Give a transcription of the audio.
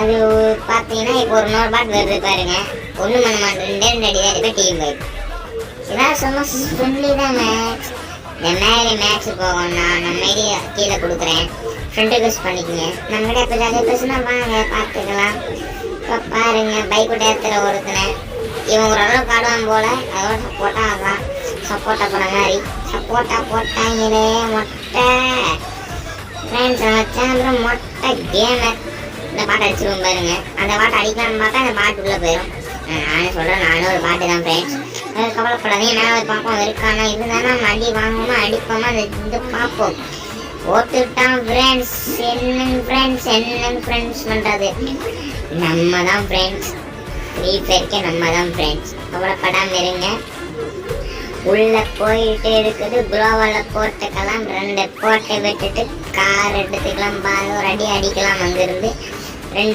அது பார்த்தீங்கன்னா இப்போ ஒரு 100 பாட் வருது பாருங்க. ஒன்றும் பண்ண மாட்டேன், 2 அடி தான் இருக்கு. டீம் பைக் இதான் சும்மா ஃப்ரெண்ட்லி தான் மேக்ஸ். இந்த மாதிரி மேக்ஸ் போகணும்னா நம்ம ஐடியா கீழே கொடுக்குறேன், ஃப்ரெண்டு யூஸ் பண்ணிக்கோங்க. நம்மகிட்ட இப்போ ஜாலியாக பேசுனா வாங்க பார்த்துக்கலாம். இப்போ பாருங்க பைக் டேரத்தில் ஒருத்தனை இவன் ஓரளவுக்கு ஆடுவான் போல், அதோட சப்போர்ட்டாக ஆடுறான். சப்போர்ட்டா போன மாதிரி சப்போர்ட்டா போட்டாங்களே மொட்டை ஃப்ரெண்ட்ஸ். நம்ம சேனல் மொட்டை கேமர். இந்த பாட்டை அடிச்சிருவோம் பாருங்க. அந்த பாட்டை அடிக்கலான்னு பார்த்தா அந்த பாட்டு உள்ளே போயிடும். நானே சொல்கிறேன், நானும் ஒரு பாட்டு தான் ஃப்ரெண்ட்ஸ். கவலைப்படாதீங்க, நான் ஒரு பார்ப்போம் இருக்கானா இருந்தாலும் நம்ம அடி வாங்குவோமா அடிப்போமா இது பார்ப்போம். போட்டுட்டான் ஃப்ரெண்ட்ஸ். என்னங்க ஃப்ரெண்ட்ஸ் பண்ணுறது நம்ம தான் ஃப்ரெண்ட்ஸ். ஃப்ரீ ஃபயருக்கே நம்ம தான் ஃப்ரெண்ட்ஸ். கவலைப்படாமல் இருங்க. உள்ளே போயிட்டு இருக்குது. குளோவால் போட்டுக்கலாம். 2 போட்டை விட்டுட்டு கார் எடுத்துக்கலாம். ஒரு அடி அடிக்கலாம். அங்கேருந்து 2